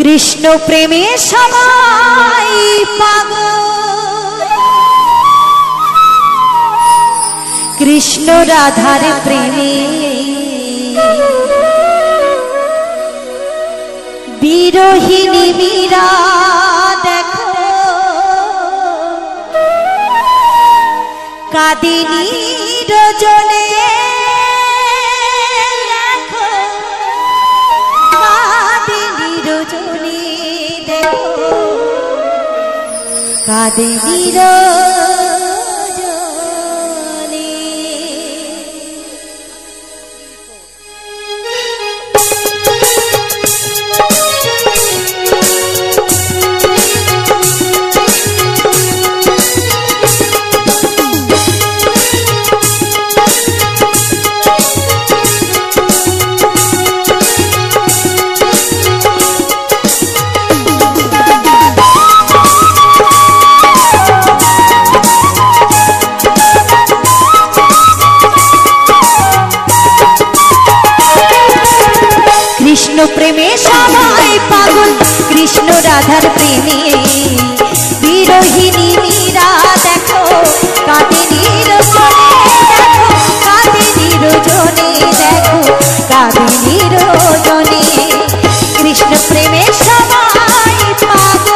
কৃষ্ণ প্রেমে সবাই পাগল, কৃষ্ণ রাধার প্রেমে বিরোহিনী মীরা দেখো কাঁদিনী রজনে, দেখো কাঁদিনী রজনে, দেখো কাঁদিনী রজনে। কৃষ্ণ প্রেমে সবাই পাগল, কৃষ্ণ রাধার প্রেমে বিরোহিনী মীরা দেখো কাঁদিনী রজনে, দেখো কাঁদিনী রজনে, দেখো কাঁদিনী রজনে। কৃষ্ণ প্রেমে সবাই পাগল।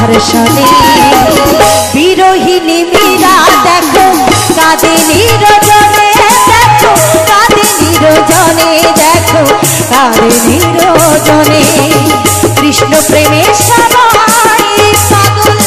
ধর্ষণে বিরোহিনী মীরা দেখো কাঁদিনী রজনে, দেখো কাঁদিনী রজনে, দেখো কাঁদিনী রজনে। কৃষ্ণ প্রেমে সবাই পাগল।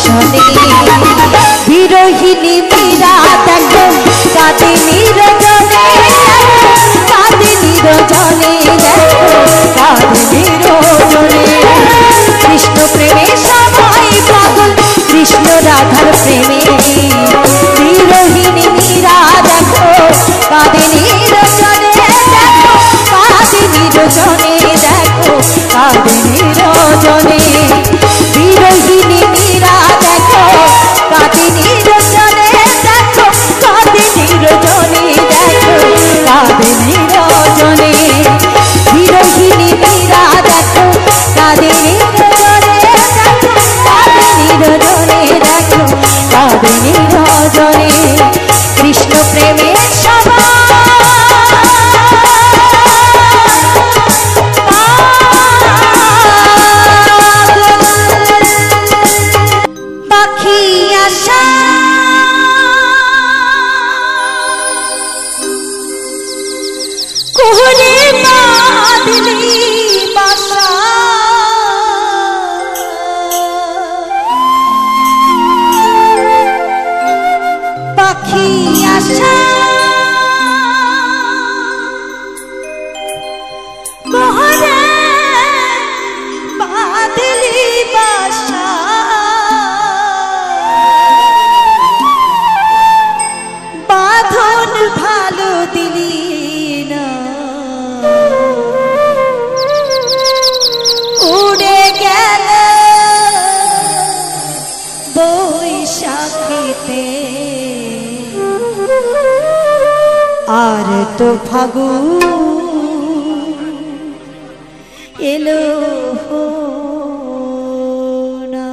শোনে বিরোহিনী মীরা দেখো কাঁদে নিরজনে কাঁদে নিরজনে দেখো কাঁদে নিরজনে কৃষ্ণ প্রেমে সবাই পাগল কৃষ্ণ রাধার প্রেমে বিরোহিনী মীরা দেখো কাঁদে নিরজনে দেখো কাঁদে নিরজনে দেখো কাঁদে নিরজনে বিরোহিনী মীরা দেখো কাঁদে নিরজনে দেখো কাঁদে নিরজনে দেখো কাঁদে নিরজনে বিরোহিনী মীরা দেখো কাঁদে নিরজনে দেখো কাঁদে নিরজনে দেখো কাঁদে নিরজনে কৃষ্ণ প্রেমে আর তো ফাগুন এলো না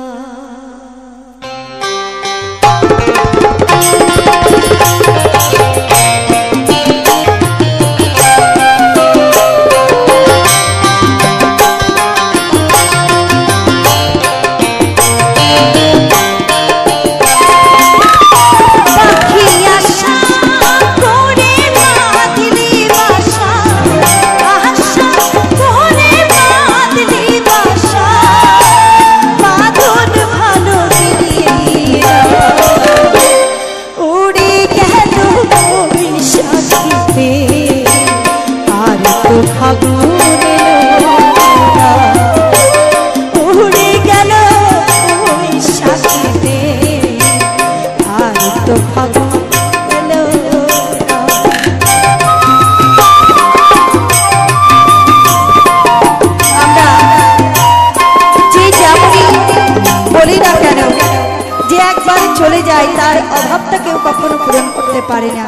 চলে যায় তার অভাবটা কেউ কখনো পূরণ করতে পারে না,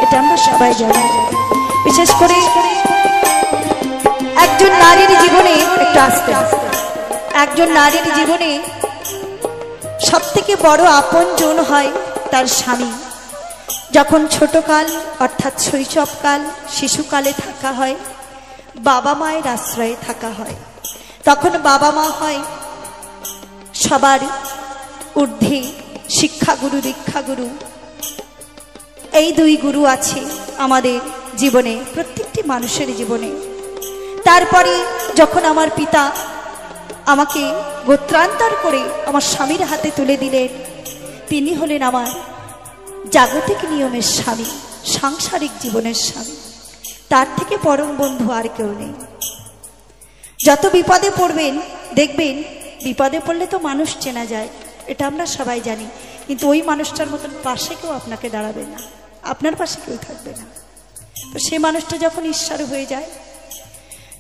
এটা আমরা সবাই জানি। বিশেষ করে একজন নারীর জীবনে একটু আসতে একজন নারীর জীবনে সব থেকে বড় আপনজন হয় তার স্বামী। যখন ছোটকাল অর্থাৎ শৈশবকাল শিশুকালে থাকা হয়, বাবা মায়ের আশ্রয়ে থাকা হয়, তখন বাবা মা হয় সবার ঊর্ধ্বে শিক্ষাগুরু দীক্ষাগুরু। এই দুই গুরু আছে আমাদের জীবনে, প্রত্যেকটি মানুষের জীবনে। তারপরে যখন আমার পিতা আমাকে গোত্রান্তর করে আমার স্বামীর হাতে তুলে দিলেন, তিনি হলেন আমার জাগতিক নিয়মের স্বামী, সাংসারিক জীবনের স্বামী। তার থেকে পরম বন্ধু আর কেউ নেই। যত বিপদে পড়বেন দেখবেন, বিপদে পড়লে তো মানুষ চেনা যায়, এটা আমরা সবাই জানি, কিন্তু ওই মানুষটার মতন পাশে কেউ আপনাকে দাঁড়াবে না, আপনার পাশে কেউ থাকবে না। তো সেই মানুষটা যখন ঈশ্বর হয়ে যায়,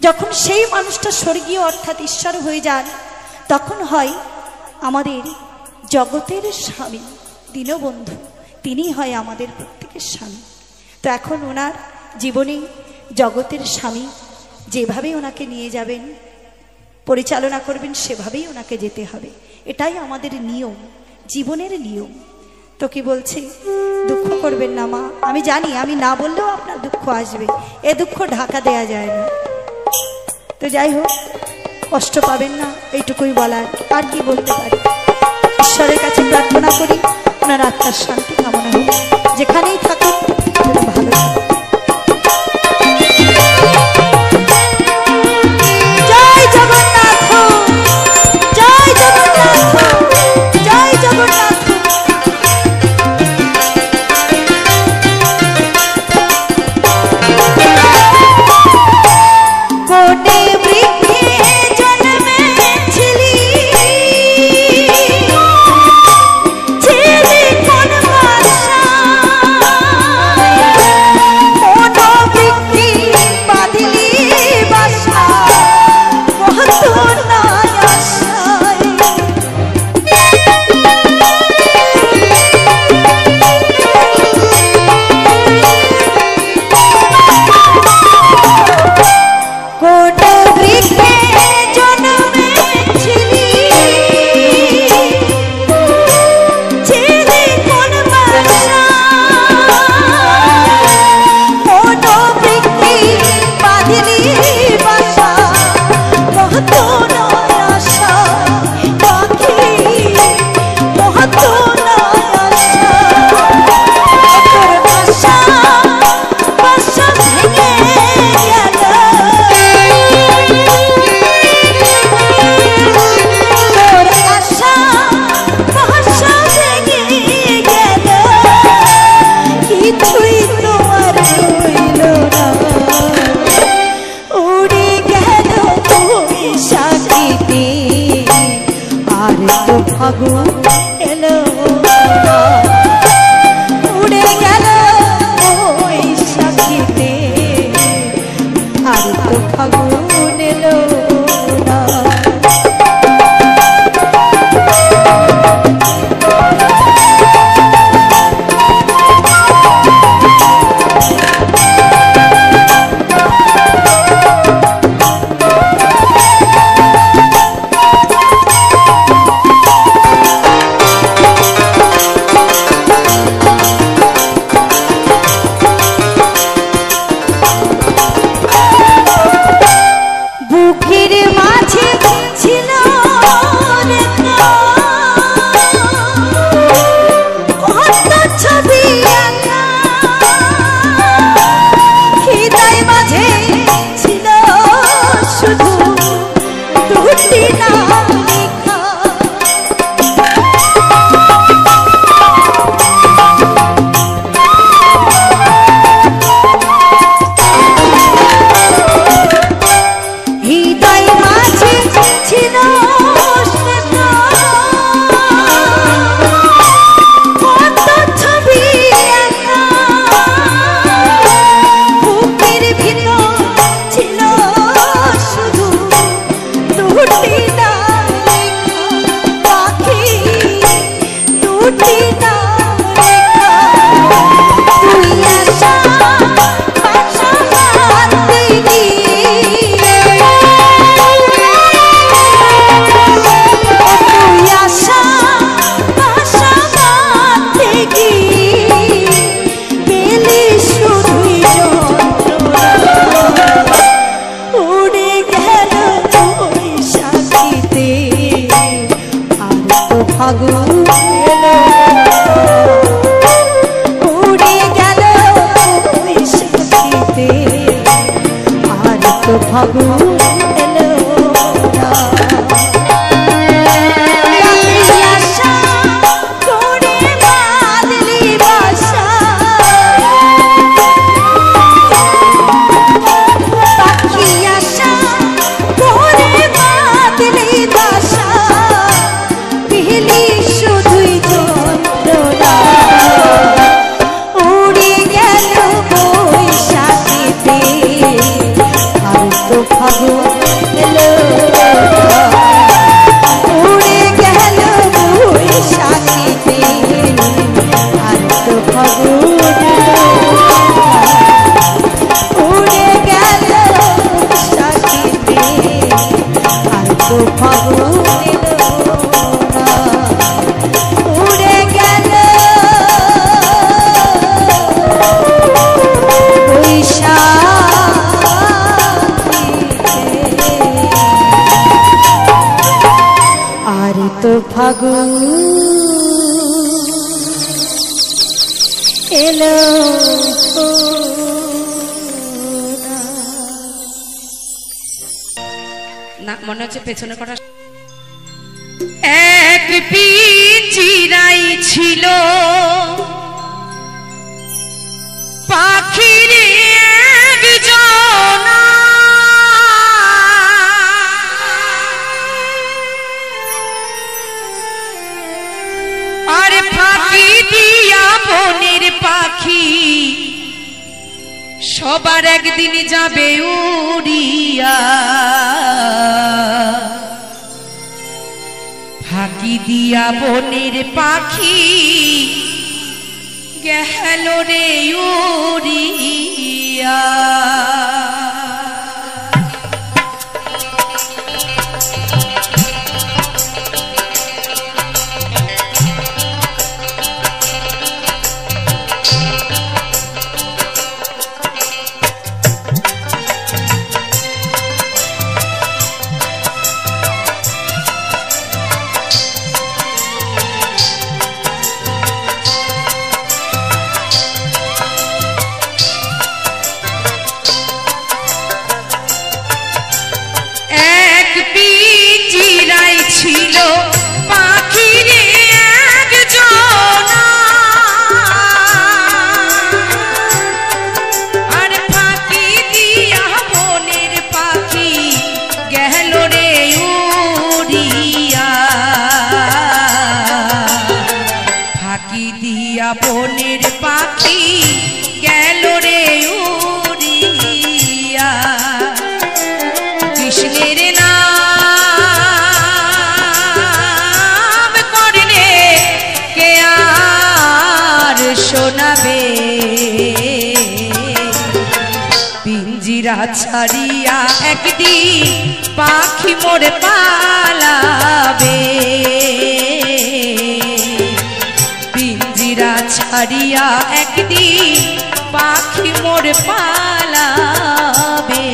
যখন সেই মানুষটা স্বর্গীয় অর্থাৎ ঈশ্বর হয়ে যান, তখন হয় আমাদের জগতের স্বামী, দীনবন্ধু, তিনি হয় আমাদের প্রত্যেকের স্বামী। তো এখন ওনার জীবনে জগতের স্বামী যেভাবে ওনাকে নিয়ে যাবেন, পরিচালনা করবেন, সেভাবেই ওনাকে যেতে হবে। এটাই আমাদের নিয়ম, জীবনের নিয়ম। তো কি বলছে, দুঃখ করবেন না মা, আমি জানি আমি না বললেও আপনার দুঃখ আসবে, এ দুঃখ ঢাকা দেয়া যায় না। তো যাই হোক, কষ্ট পাবেন না, এইটুকুই বলার, আর কি বলতে পারি। ঈশ্বরের কাছে প্রার্থনা করি ওনার আত্মার শান্তি কামনা হোক, যেখানেই থাকুন ভালো থাকুন। জয় জগন্নাথ, জয় জগন্নাথ, জয় তো ফাগুন এলো উড়ে গেল ওই সাথীতে আর তো ফাগুন এলো না ফাগুন এলো না মনে হচ্ছে পেছনে কটা এক পিঞ্জিরাই ছিল পাখির একজনা আর ফাঁকি দিয়া বনের পাখি সবার একদিন যাবে উড়িয়া ফাঁকি দিয়া বনের পাখি গেল রে উড়িয়া ছাড়িয়া একদিন পাখি মোর পালাবে, পিঞ্জিরা ছাড়িয়া একদিন পাখি মোর পালাবে।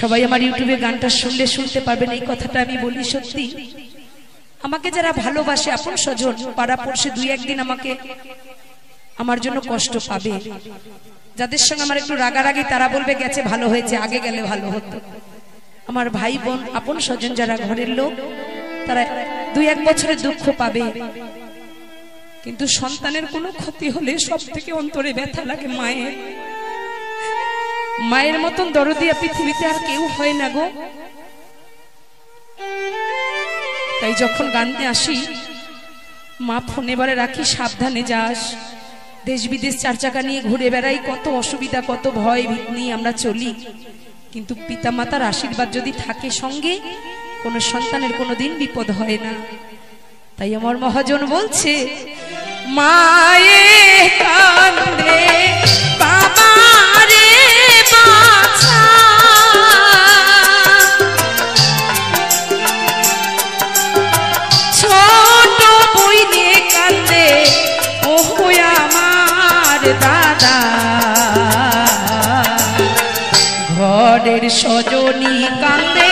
সবাই আমার ইউটিউবে গানটা শুনলে শুনতে পারবেন, এই কথাটা আমি বলি সত্যি। আমাকে যারা ভালোবাসে আপন স্বজন পাড়া পড়শে দুই একদিন আমাকে আমার জন্য কষ্ট পাবে, যাদের সঙ্গে আমার একটু রাগারাগি তারা বলবে গেছে ভালো হয়েছে, আগে গেলে ভালো হতো। আমার ভাই বোন আপন স্বজন যারা ঘরের লোক তারা দুই এক বছরের দুঃখ পাবে, কিন্তু সন্তানের কোনো ক্ষতি হলে সব থেকে অন্তরে ব্যথা লাগে মায়ের। মায়ের মতন দরদিয়া পৃথিবীতে আর কেউ হয় না গো। তাই যখন গানতে আসি মা ফোনে বলে রাখি সাবধানে যাস, দেশ বিদেশ চার চাকা নিয়ে ঘুরে বেড়াই, কত অসুবিধা কত ভয় ভীত নিয়ে আমরা চলি, কিন্তু পিতা মাতার আশীর্বাদ যদি থাকে সঙ্গে কোনো সন্তানের কোনোদিন বিপদ হয় না। তাই আমার মহাজন বলছে মায়ে কান্দে বাবা রে বাছা, ছোট বইনে কান্দে ও আমার দাদা, ঘরের সজনী কান্দে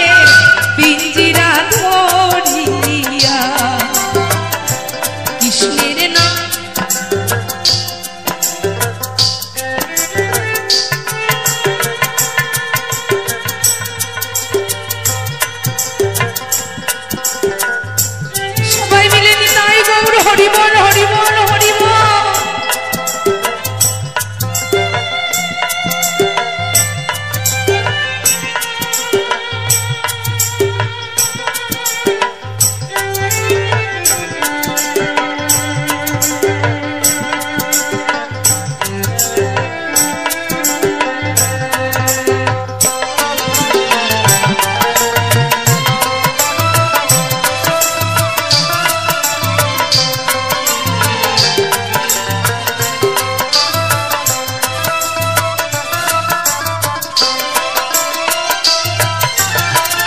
পিঞ্জিরা ধরিয়া, কৃষ্ণের নাম সবাই মিলে নিতাই গৌর হরিবল হরিবল হরিবল।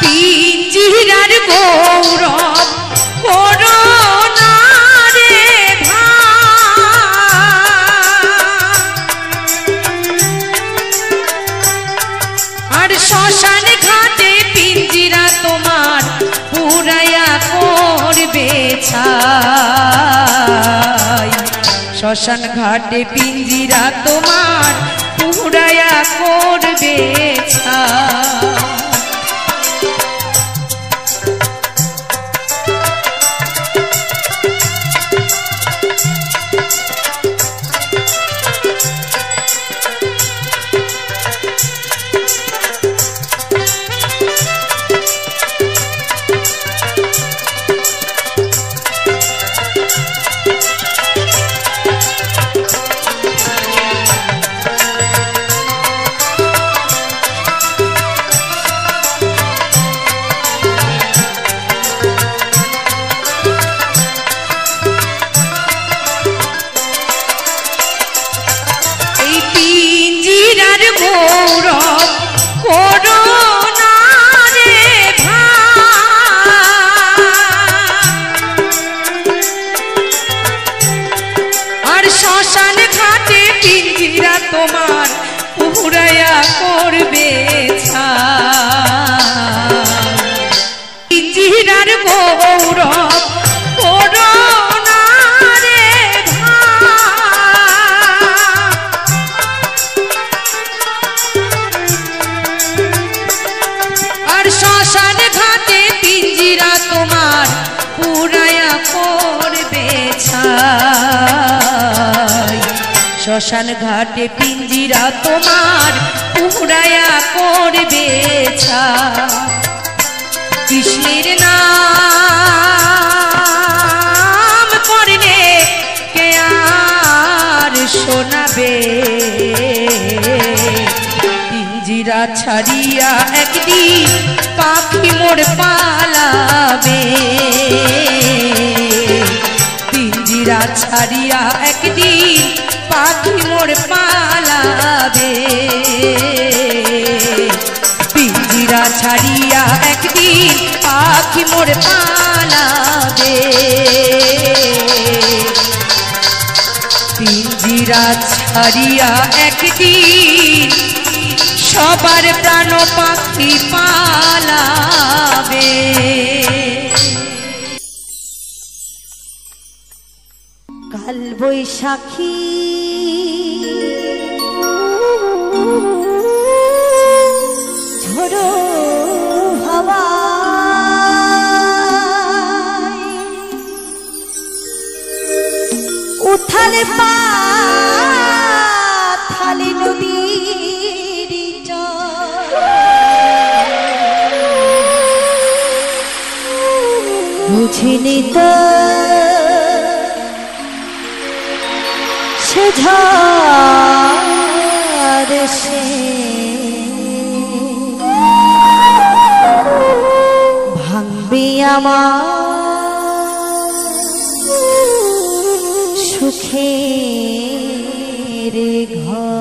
পিঞ্জিরার গৌরব করোনা রে আর শ্মশান ঘাটে পিঞ্জিরা তোমার পুরাইয়া করবে ছাই, শ্মশান ঘাটে পিঞ্জিরা তোমার পুরাইয়া করবে ছাই। গৌরব করোনা রে আর শ্মশান ঘাটে পিঞ্জিরা তোমার পুরায়া করবে ছাই শ্মশান ঘাটে পিঞ্জিরা তোমার পুরায়া করবে ছাই কৃষ্ণের নাম করলে কে আর শোনাবে পিঞ্জিরা ছাড়িয়া একদিন পাখি মোর পালাবে পিঞ্জিরা ছাড়িয়া একদিন পাখি মোর পালাবে পিঞ্জিরা ছাড়িয়া একদিন পাখি মোর পালাবে পিঞ্জিরা ছাড়িয়া একদিন সবার প্রাণ পাখি পালাবে কাল বৈশাখী ঝোড়ো হাওয়া উথালে পাথালে নদীর বুঝিনি তো সে ঝড় সে ভাঙবি আমার সুখের ঘর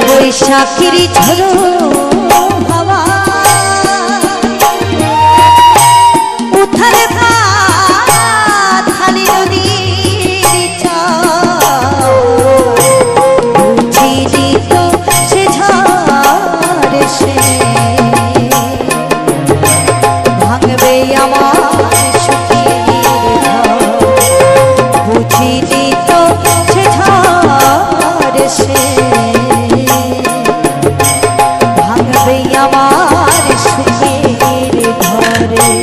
বৈশাখীর ঝড়ো হাওয়া উথালে পাথালে নদীর বুঝিনি তো সে ঝড় সে ভাঙবে আমার সুখের ঘর বুঝিনি তো সে ঝড় সে আমার সুখের ঘরে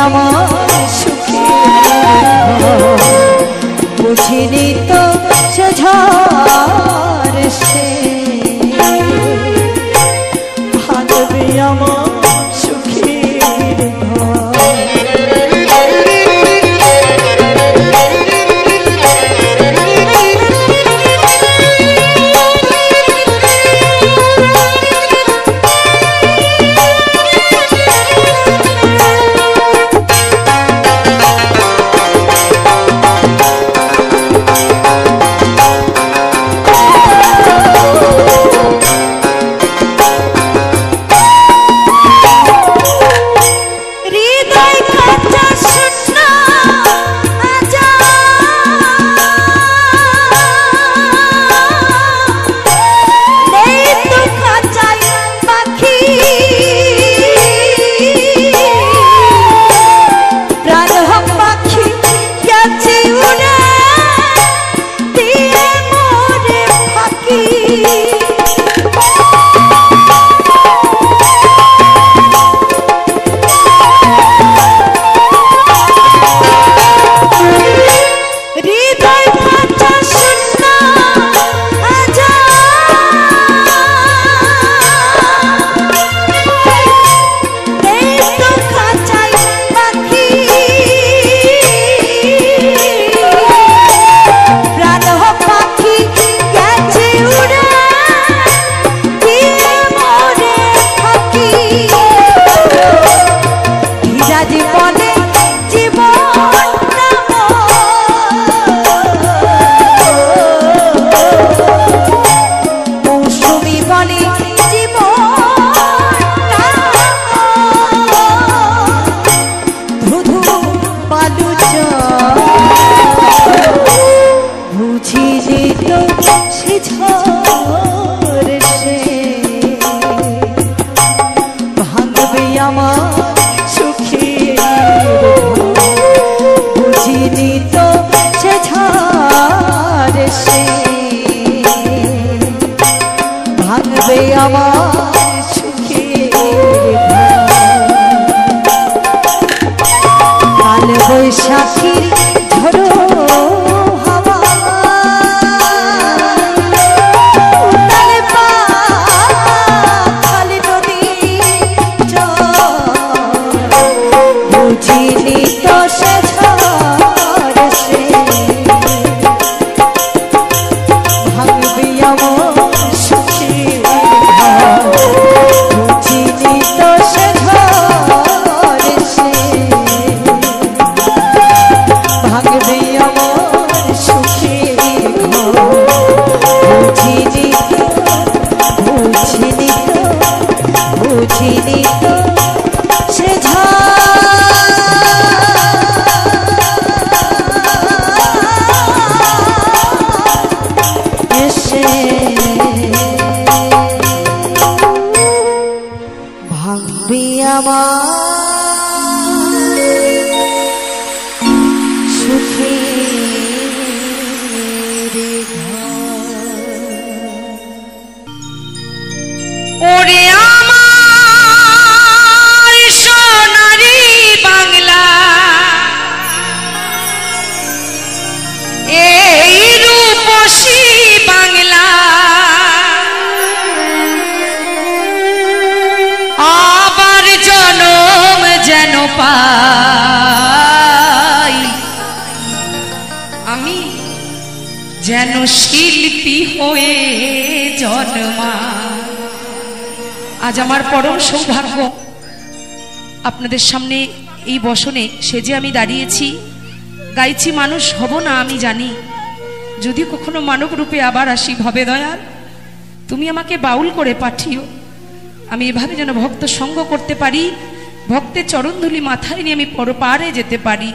আমার সুখে বুঝিনি তো সে ঝড় সে ভাঙবে আমার সুখের ঘর। বৈশাখীর ঝড়ো হাওয়া উতালে পাখাল নদী বুঝিনি তো সে ঝড় সে ভাঙবে আমার সুখের ঘর বুঝিনি তো সে ঝড় সে ভাঙবে আমার সুখের ঘর বুঝিনি তো সে এসে ভাঙবে আমার ওরে আমার সোনারি বাংলা এই রূপসী বাংলা আবার জনম যেন পাই আমি যেন শিল্পী হয়ে জন্মা। আজ আমার পরম সৌভাগ্য আপনাদের সামনে এই বসনে সেজে আমি দাঁড়িয়েছি, গাইছি। মানুষ হব না আমি জানি, যদি কখনো মানব রূপে আবার আসি ভবে দয়াল তুমি আমাকে বাউল করে পাঠিও। আমি এভাবে যেন ভক্ত সঙ্গ করতে পারি, ভক্তের চরণধুলি মাথায় নিয়ে আমি পরপারে যেতে পারি।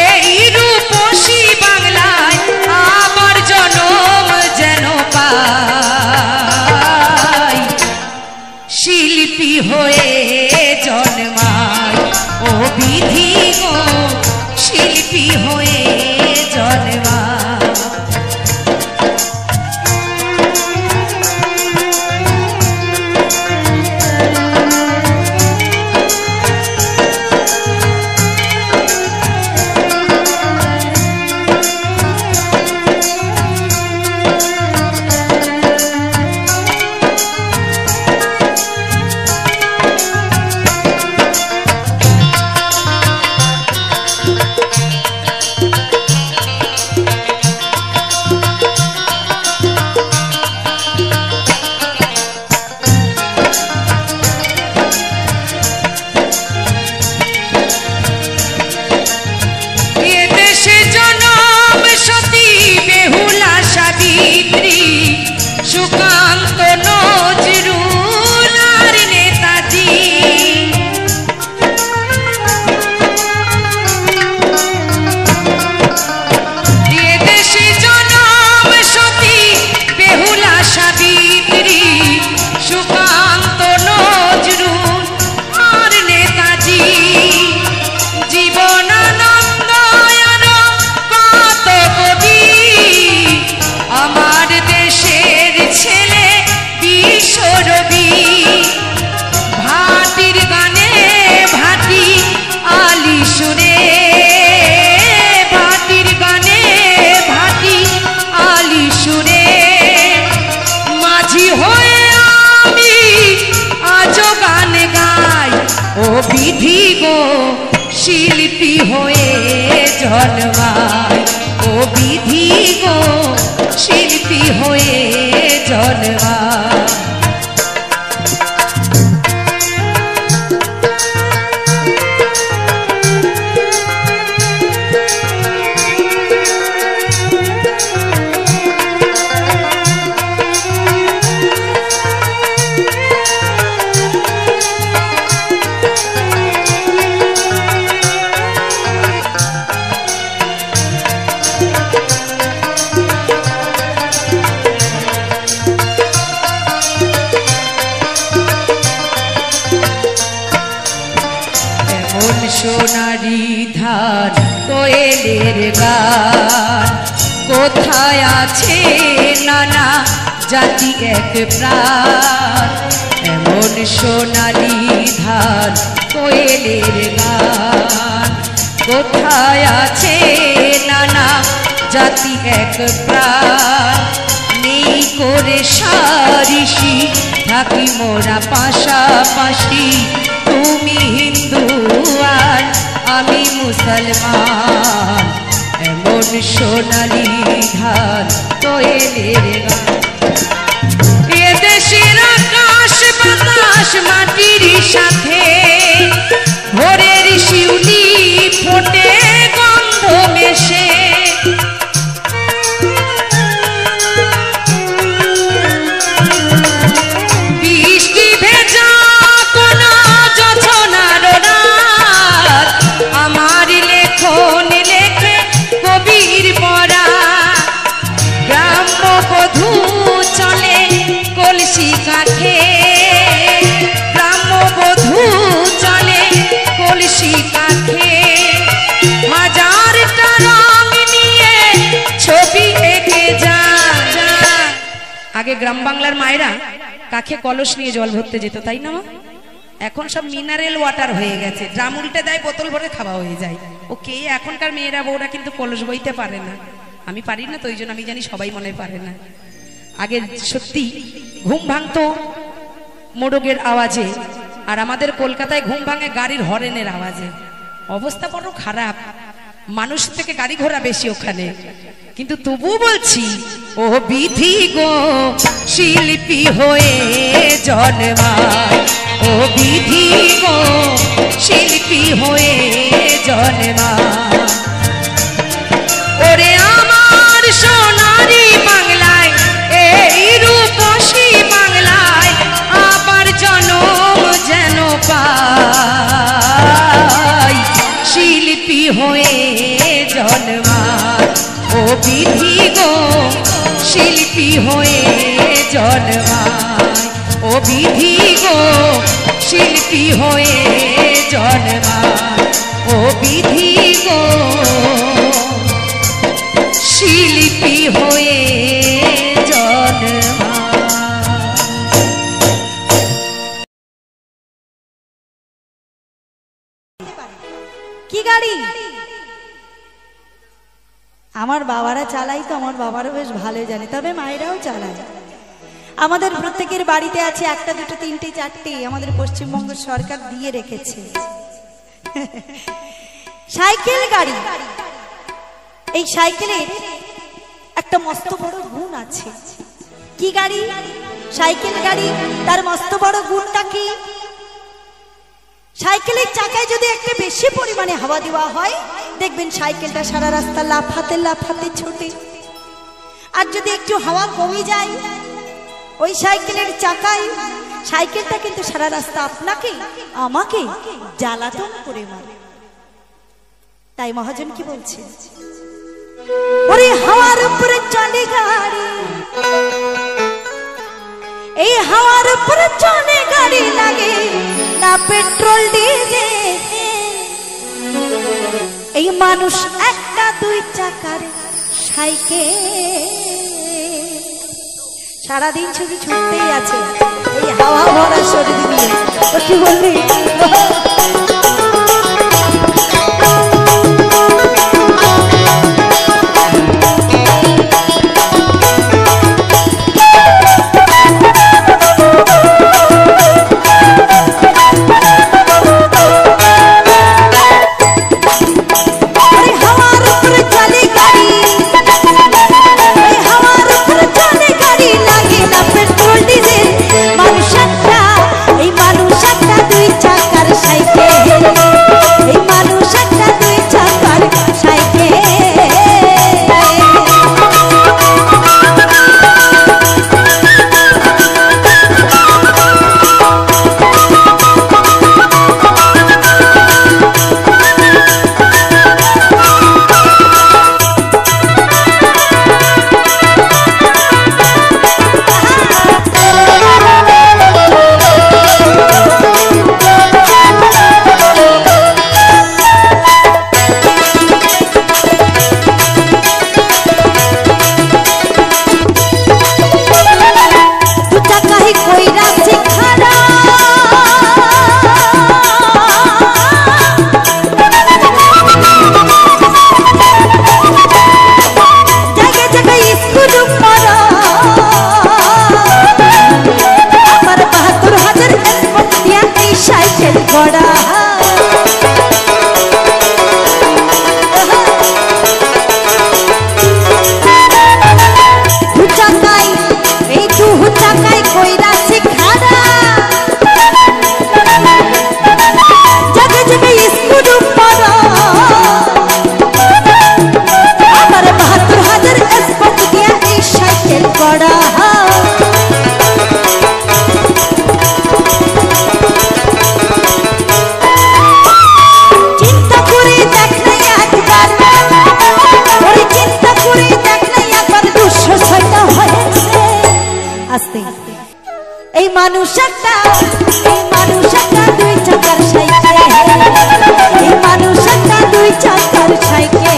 এই রূপসী বাংলায় সোনালি ধান কোয়েলের গান, কোথায় আছে নানা জাতি এক প্রাণ, এমন সোনালি ধান কোয়েলের গান, কোথায় আছে নানা জাতি এক প্রাণ, নেই করে সারিসি থাকি মোরা পাশাপাশি, তুমি হিন্দু আর আমি মুসলমান, এমন সোনালি ধান কোয়েলের গান। এদেশের আকাশ বাতাস মাটির সাথে ভোরের শিউলি ফোটে গন্ধ মেশে, বৃষ্টি ভেজা কোন জোছনার রাত, আমার লেখন লেখে কবির পড়া, গ্রাম্য বধূ চলে কলসি কাঠে, গ্রাম্য বধূ চলে কলসি কাঠে, হাজারটা রং নিয়ে ছবি এঁকে যায়। আগে গ্রাম বাংলার মায়েরা কাকে কলস নিয়ে জল ভরতে যেত, তাই না? এখন সব মিনারেল ওয়াটার হয়ে গেছে, ড্রাম উল্টে দেয়, বোতল ভরে খাওয়া হয়ে যায়। ওকে, এখনকার মেয়েরা বউরা কিন্তু কলস বইতে পারে না। আমি পারি না তো, ওই জন্য আমি জানি সবাই মনে পারে না। আগে সত্যি ঘুম ভাঙতো মোড়কের আওয়াজে, আর আমাদের কলকাতায় ঘুম ভাঙে গাড়ির হরেনের আওয়াজে। অবস্থা বড় খারাপ, মানুষ থেকে গাড়ি ঘোড়া বেশি ওখানে, কিন্তু তবু বলছি ও বিধি গো শিল্পী হয়ে জন্মায়, ও বিধি গো শিল্পী হয়ে জন্মায়, ওরে আমার সোনারি বাংলায়, এই রূপসী বাংলায় আবার জনম যেন পাই, শিল্পী হয়ে জন্মায়, ও বিধি গো শিল্পী হয়ে জন্মায়, ও বিধি গো শিল্পী হয়ে জন্মায়, ও বিধি গো শিল্পী হয়ে জন্মায়। কি গাড়ি? আমার বাবারা চালাই তো, আমার বাবারও বেশ ভালো জানে, তবে মায়েরাও চালায়। আমাদের প্রত্যেকের বাড়িতে আছে একটা, দুটো, তিনটে, চারটে, আমাদের পশ্চিমবঙ্গ সরকার দিয়ে রেখেছে সাইকেল গাড়ি। এই সাইকেলের একটা মস্ত বড় গুণ আছে। কি গাড়ি? সাইকেল গাড়ি। তার মস্ত বড় গুণটা কি? সাইকেলের চাকায় যদি একটু বেশি পরিমাণে হাওয়া দেওয়া হয়, দেখবেন সাইকেলটা সারা রাস্তা লাফাতে লাফাতে ছোটে। আর যদি একটু হাওয়া কমে যায় ওই সাইকেলের চাকায়, সাইকেলটা কিন্তু সারা রাস্তা আপনাকে আমাকে জ্বালাতন করে মারে। তাই মহাজন কি বলছে? ওরে হাওয়ার উপরে চলে গাড়ি, এই হাওয়ার উপরে চলে গাড়ি, লাগে না পেট্রোল ডিজেল। এই মানুষ একটা দুই চাকার সাইকেল, সারাদিন শুধু ছুটতেই আছে এই হাওয়া ভরা শরীর নিয়ে। কি বললি? মানুষ একটা দুই চাকার সাইকেল। মানুষ একটা দুই চাকার সাইকেল, এই মানুষ একটা দুই চাকার সাইকেল।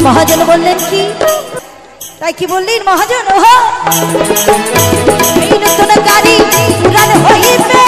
মহাজন বললেন কি, তাই কি বললেন মহাজন? এই নতুন গাড়ি উড়ান হইবে,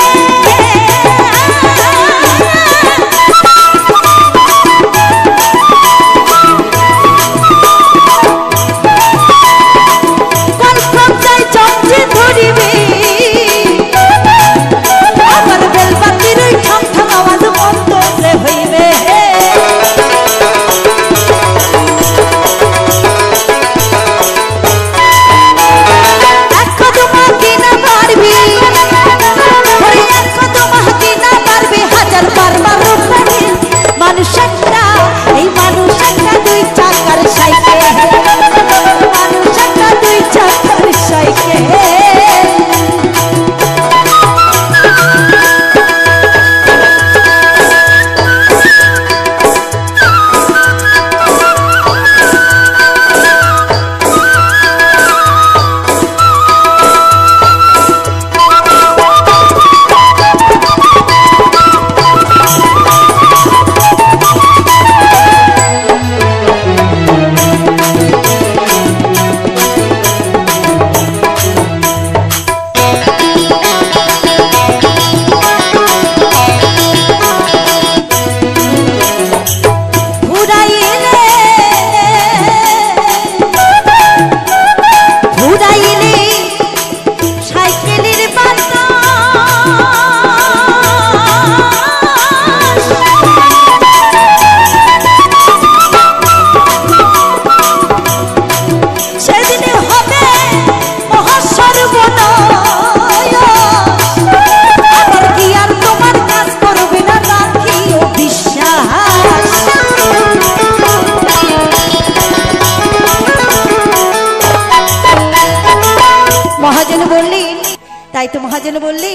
তাই তো মহাজন বললি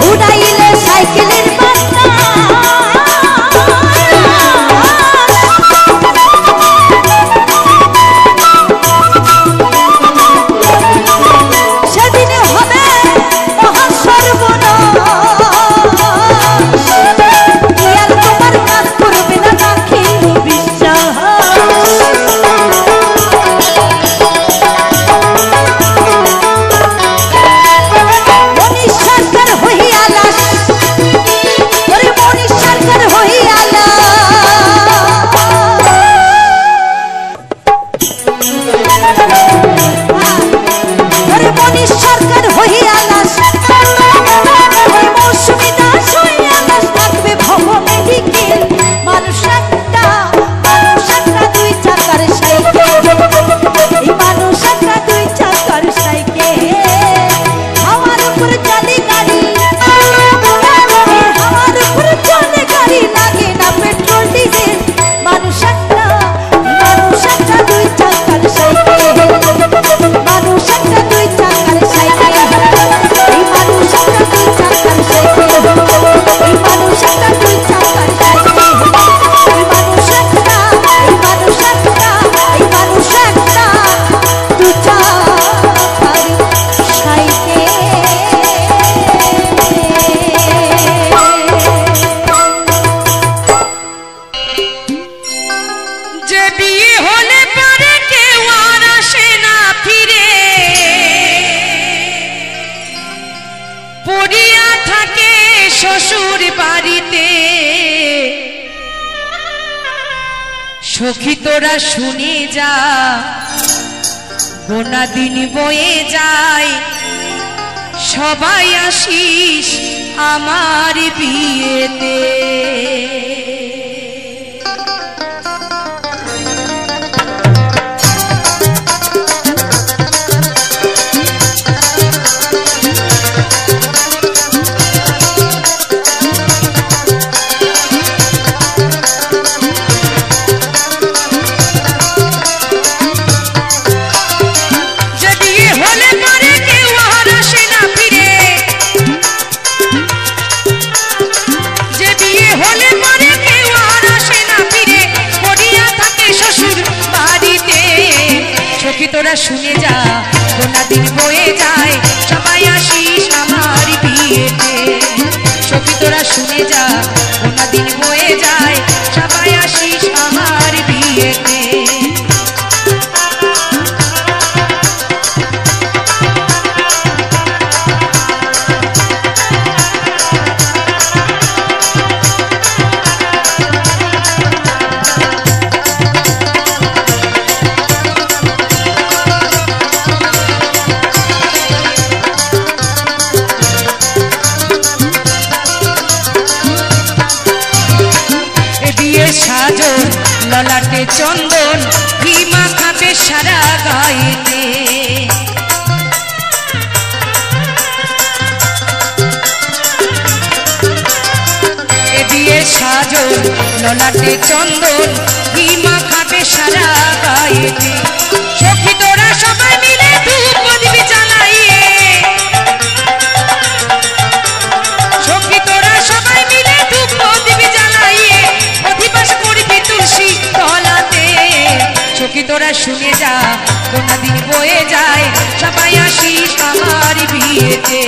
উড়াইলে সাইকেলের বাতাস, সেদিনে হবে মহা সর্বনাশ, আর তোমার কাজ করবে না রাখি বিশ্বাস। সরকার হইয়া লাশ সখী তোরা শুনে যা গোনা দিন বয়ে যায় সবাই আসিস আমার বিয়েতে তোরা শুনে যা গোনা দিন বয়ে যায় সবাই আসিস আমার বিয়েতে সখী তোরা শুনে যা গোনা দিন বয়ে যায় সবাই আসিস আমার বিয়েতে ললাটে চন্দন ভীমা খাবে সারা গায়েতে এ দিয়ে সাজন ললাটে চন্দন ভীমা খাবে সারা গায়েতে সখী তোরা সবাই মিলে ধূপ দিবি জ্বালাইয়ে সখী তোরা সবাই মিলে ধূপ দিবি জ্বালাইয়ে অধিবাস করবি তুলসী তলাতে সখী তোরা শুনে যা গোনা দিন বয়ে যায় সবাই আসিস আমার বিয়েতে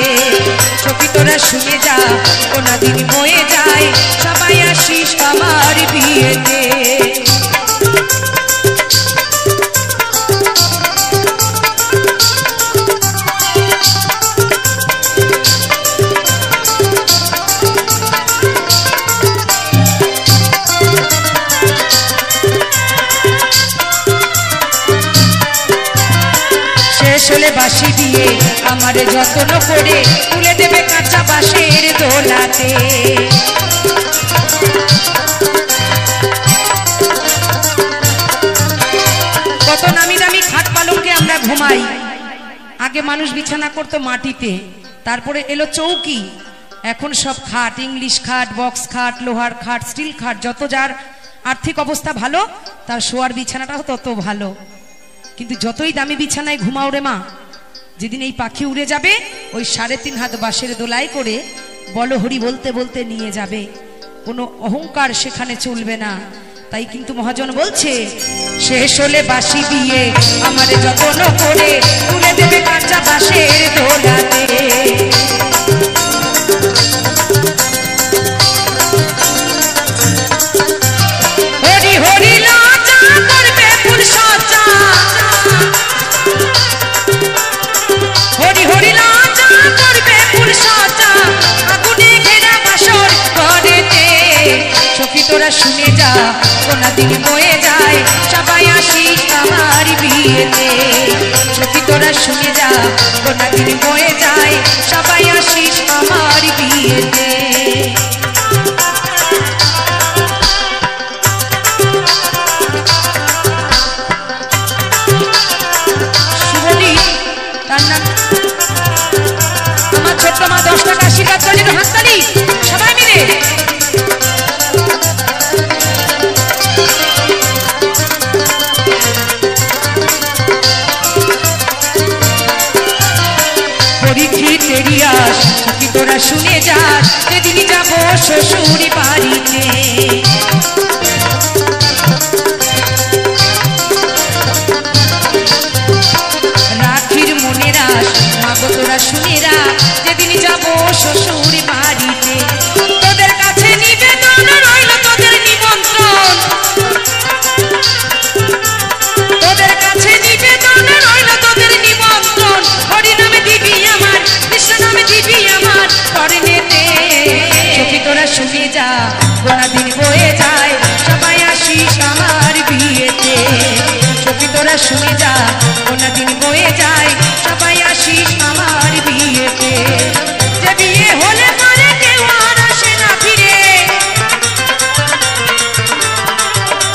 সখী তোরা শুনে যা গোনা দিন বয়ে যায় সবাই আসিস আমার বিয়েতে চলে বাঁশি দিয়ে আমার যত্ন করে তুলে দেবে কাঁচা বাঁশের দোলাতে কত নামি দামি খাট পালঙ্কে আমরা ঘুমাই আগে মানুষ বিছানা করতো মাটিতে তারপরে এলো চৌকি এখন সব খাট ইংলিশ খাট বক্স খাট লোহার খাট স্টিল খাট যত যার আর্থিক অবস্থা ভালো তার শোয়ার বিছানাটাও তত ভালো কিন্তু যতই দামি বিছানায় ঘুমাও রে মা যেদিন এই পাখি উড়ে যাবে ওই 3.5 হাত বাঁশের দোলায় করে বলো হরি বলতে বলতে নিয়ে যাবে কোনো অহংকার সেখানে চলবে না তাই কিন্তু মহাজন বলছে শেষ হলে বাঁশি দিয়ে আমারে যত্ন করে তুলে দেবে কাঁচা বাঁশের দোলাতে হরি হরি লাজা করবে ফুল সজ্জা হরি হরি লাজা করবে ফুল সজ্জা আগুনে ঘেরা বাসর ঘরেতে সখী তোরা শুনে যা গোনা দিন বয়ে যায় সবাই আসিস আমার বিয়েতে সখী তোরা শুনে যা গোনা দিন বয়ে যায় সবাই আসিস আমার বিয়েতে আমার ছোট্ট মা 10 টাকা আশীর্বাদ করেন হাততালি সবাই মিলে পরীক্ষিতেরই আস সখী তোরা শুনে যাস সেদিন যাবো শ্বশুর বাড়িতে রাখির মনের আস মাগো তোরা শুনে রাখ যেদিন যাবো শ্বশুর বাড়িতে তোদের কাছে নিবেদন রইল তোদের নিমন্ত্রণ তোদের কাছে নিবেদন রইল তোদের নিমন্ত্রণ হরি নামে দিবি আমার কৃষ্ণ নামে দিবি আমার করনেতে সখী তোরা শুনে যা গোনা দিন বয়ে তোরা শুনে যা কোনা দিন বয়ে যায় সবাই আসিস আমার বিয়েতে যে বিয়ে হলে পরে কেউ আর আসে না ফিরে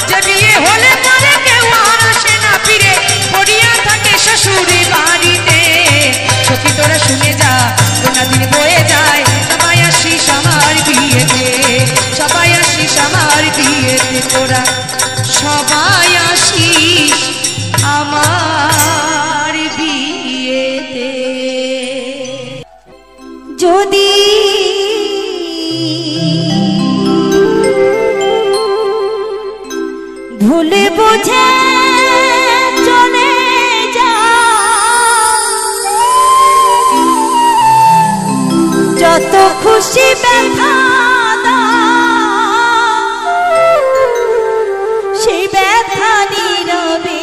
যে বিয়ে হলে পরে কেউ আর আসে না ফিরে পড়িয়া থাকে শ্বশুরি বাড়িতে সখী তোরা শুনে যা কোনা দিন বয়ে যায় সবাই আসিস আমার বিয়েতে সবাই আসিস আমার বিয়েতে তোরা সবাই আসিস আমার বিয়েতে যদি ভুলে বুঝে চলে যা যত খুশি ব্যথা সেই ব্যথা নীরবে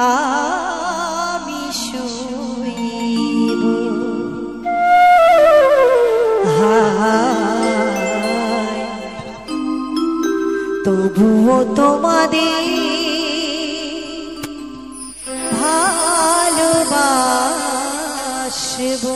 আমি শুইব হায় তবুও তোমাদের ভালোবাসবো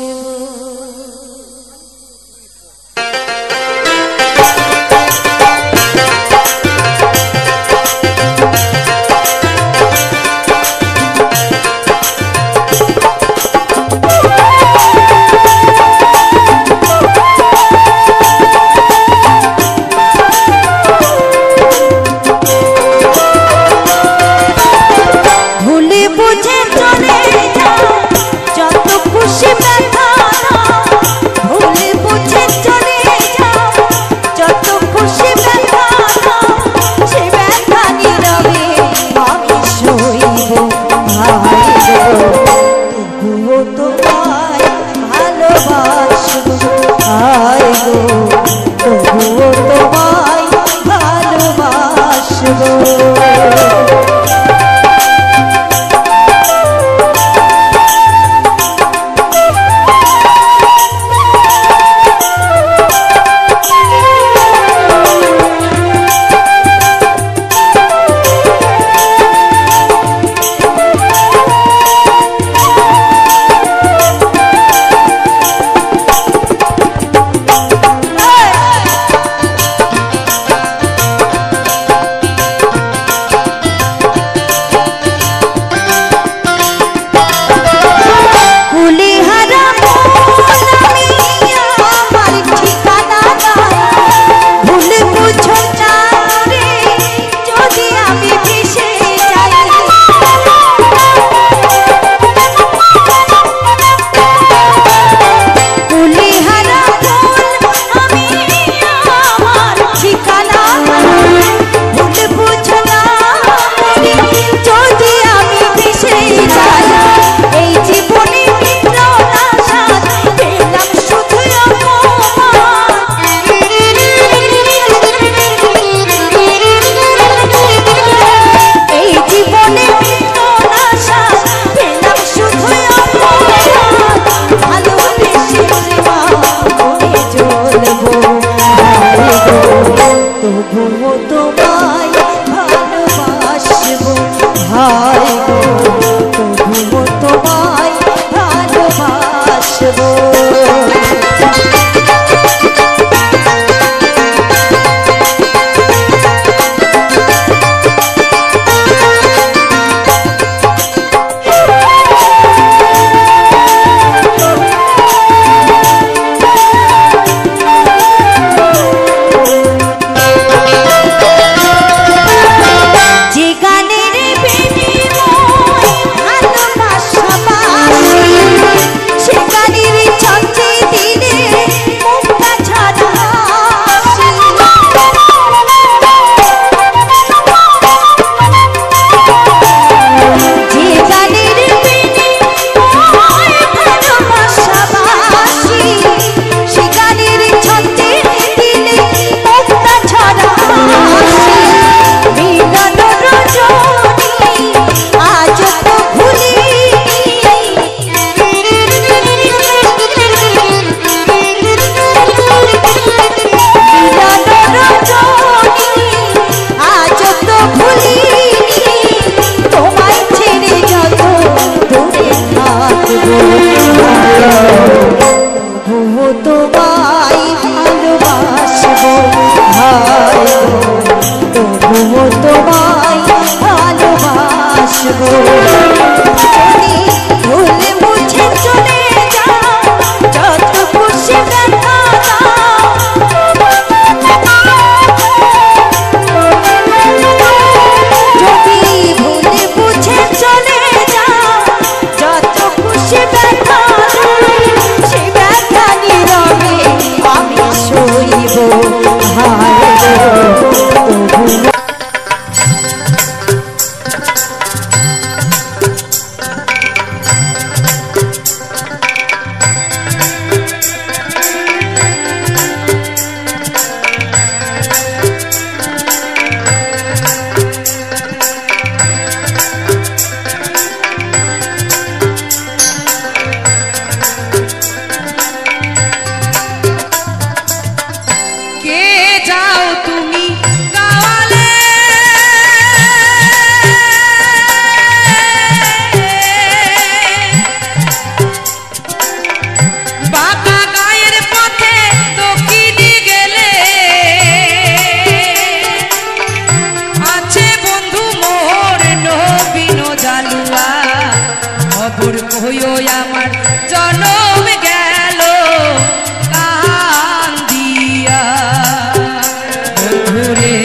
রে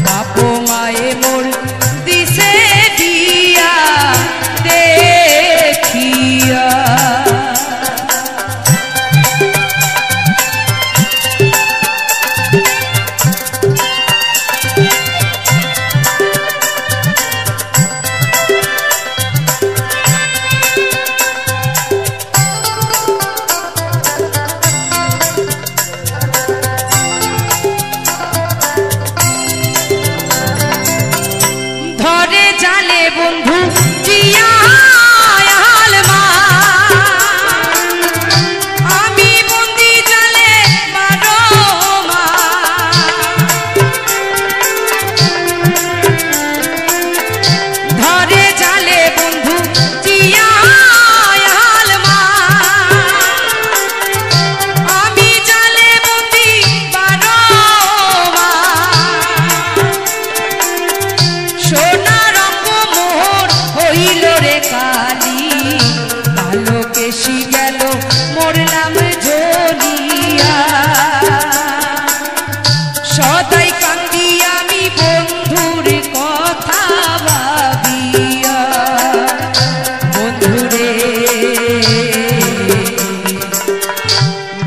বাপ মায়ে মোর দিছে দিয়া দেখিয়া বন্ধু জিয়া আলমা আমি বন্দি জালে মারো মা ধরে জালে বন্ধু জিয়া আলমা আমি জালে বন্দি মারো মা সোনা হইল রে কালী কালো কেশি গেল মোর নাম জ্বলিয়া সদাই কান্দি আমি বন্ধুর কথা ভাবিয়া বন্ধুরে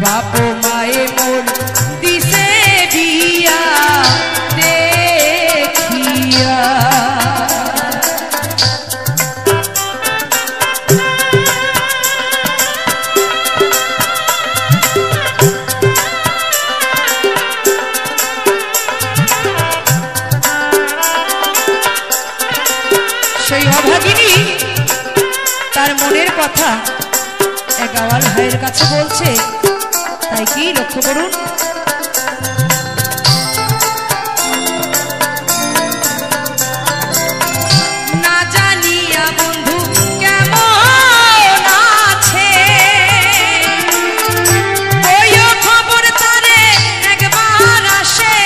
বাপ মায়ে মোর দিছে বিয়া দেখিয়া সেই অভাগিনী তার মনের কথা এক আওয়াল ভাইয়ের কাছে বলছে, তাই কি লক্ষ্য করুন। না জানিয়া বন্ধু কেমন আছে ওইও খবর তারে একবার আসে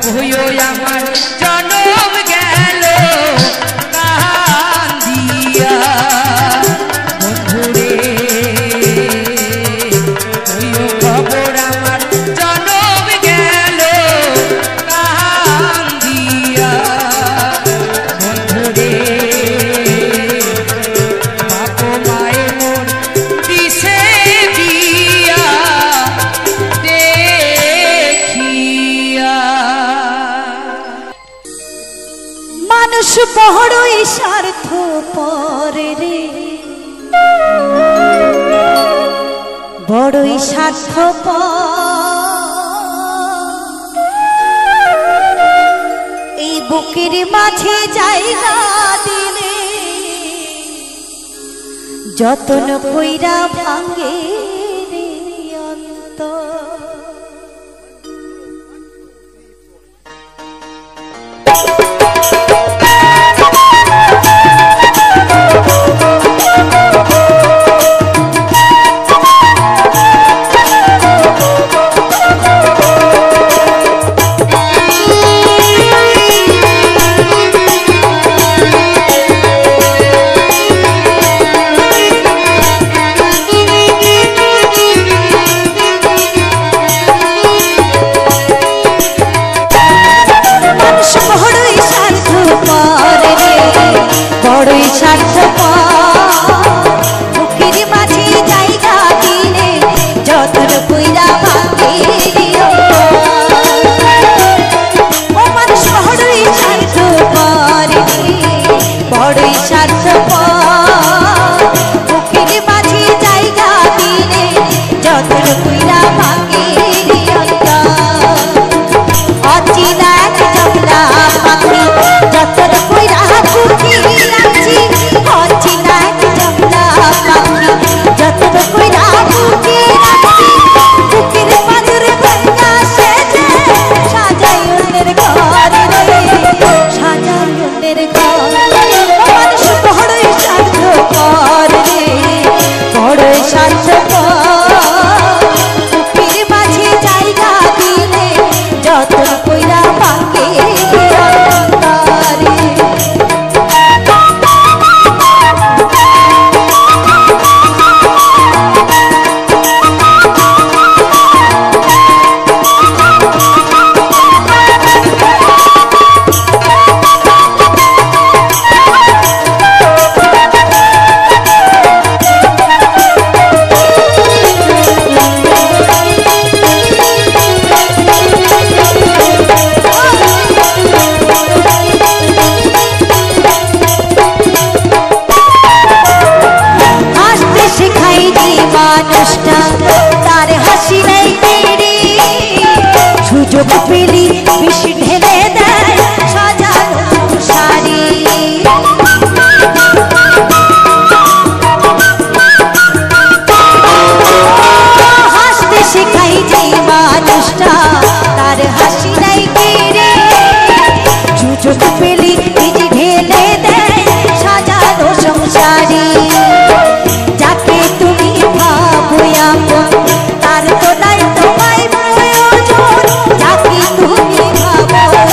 কইও আমার জনম গেল কান্দিয়া বন্ধুরে কইও খবর আমার জনম গেল কান্দিয়া বন্ধুরে বাপ মায়ে মোর দিছে বিয়া দেখিয়া। মানুষ বড়ই স্বার্থপর রে, বড়ই স্বার্থপর, এই বুকের মাঝে জায়গা দিলে যতন কইরা ভাঙ্গে রে অন্তর। Thank you. সুযোগ পেলি বিষ ঢেলে দেয় সাজানো শাড়ি। হাসতে শেখাই যে মানুষটা তার হাসি নাই কেড়ে, সুযোগ পেলি বিষ ঢেলে দেয় সাজানো সংসারী। যাকে তুমি ভাবো আপন তার তো নাই তোমায় প্রয়োজন, যাকে তুমি ভাবো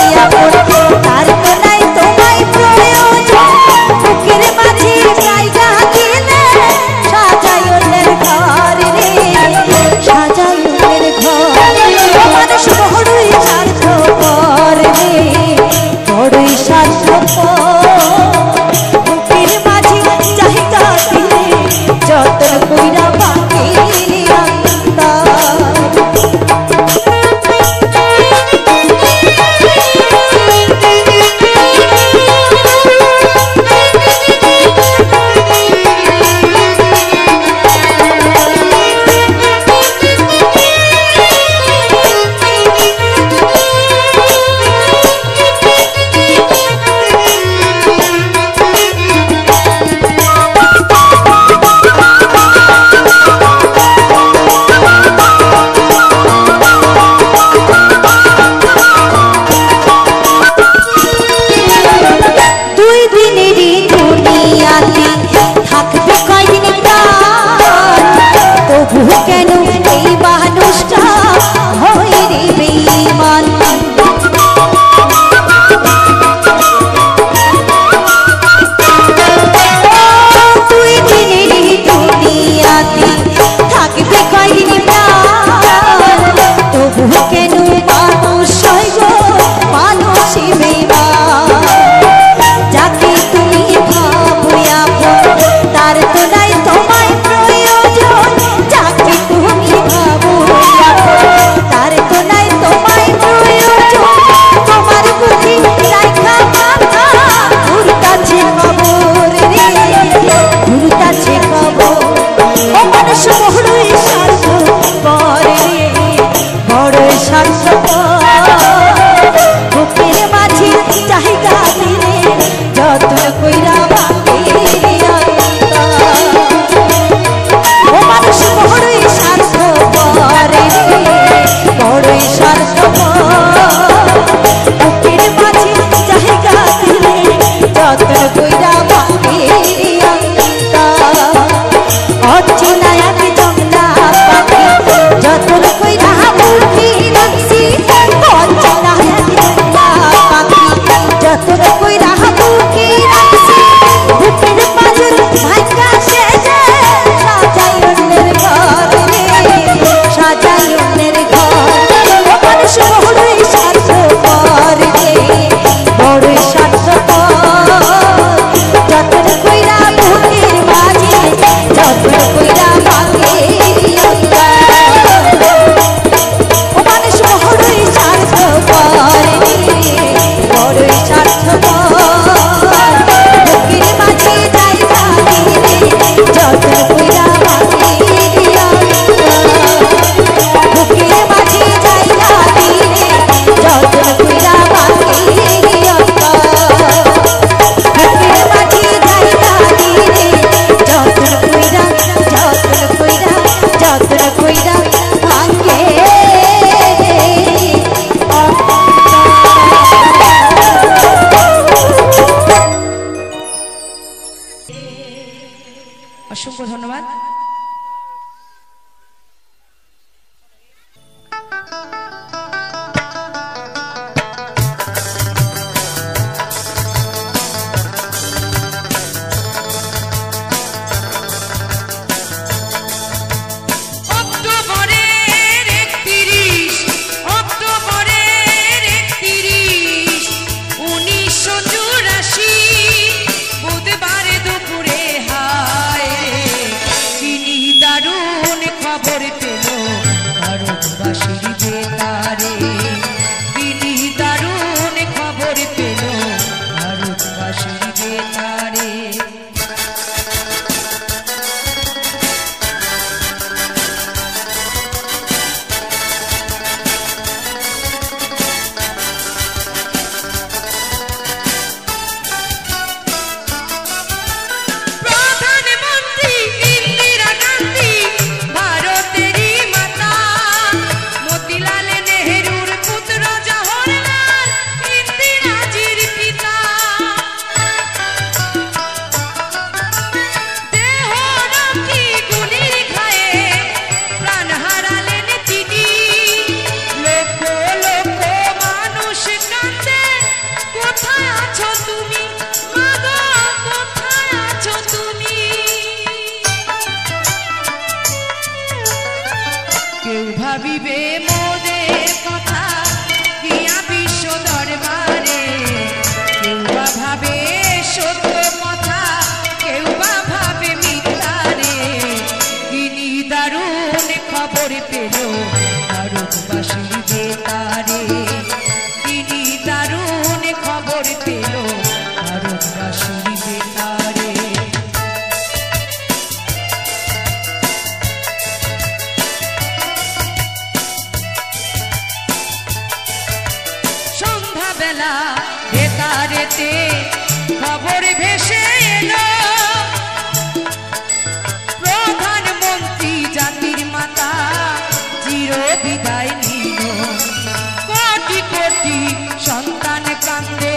কোটি সন্তান কান্দে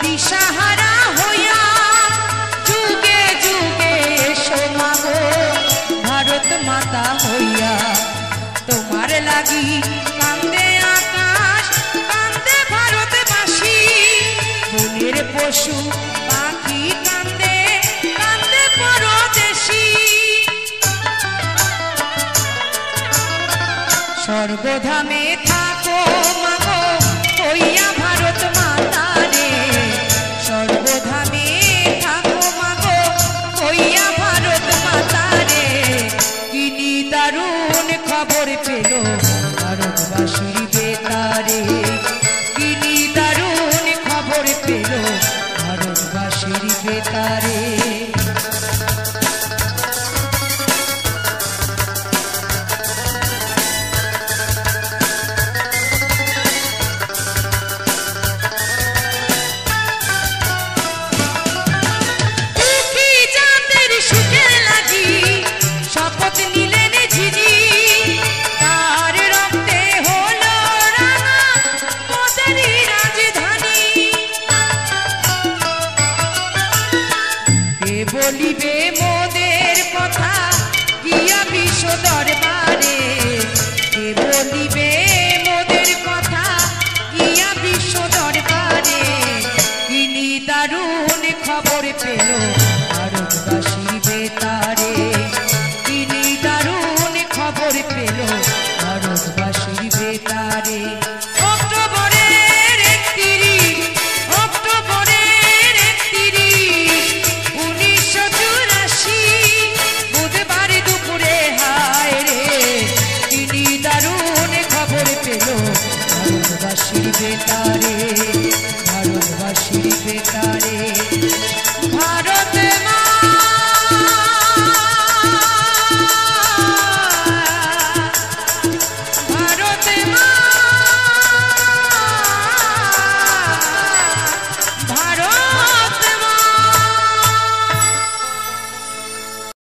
দিশাহারা হইয়া, যুগে যুগে এসো মাগো ভারত মাতা হইয়া। তোমার লাগি কান্দে আকাশ, কান্দে ভারতবাসী, বনের পশু পাখি কান্দে, কান্দে পরদেশী। স্বর্গধামে থাকো মাগো হইয়া ভারত মাতা রে, স্বর্গধামে থাকো মাগো হইয়া ভারত মাতা রে। কিনি দারুণ খবর পেল ভারতবাসীর বেতারে, কিনি দারুণ খবর পেল ভারতবাসীর বেতারে। বলিবে মোদের কথা গিয়া বিশ্ব দরবারে, কে বলিবে মোদের কথা গিয়া বিশ্ব দরবারে। কিনি দারুণ খবর পেল ভারতবাসীর বেতারে, কিনি দারুণ খবর পেল ভারতবাসীর বেতারে। ভারতবাসীর বেতারে, ভারতবাসীর বেতারে। ভারত মা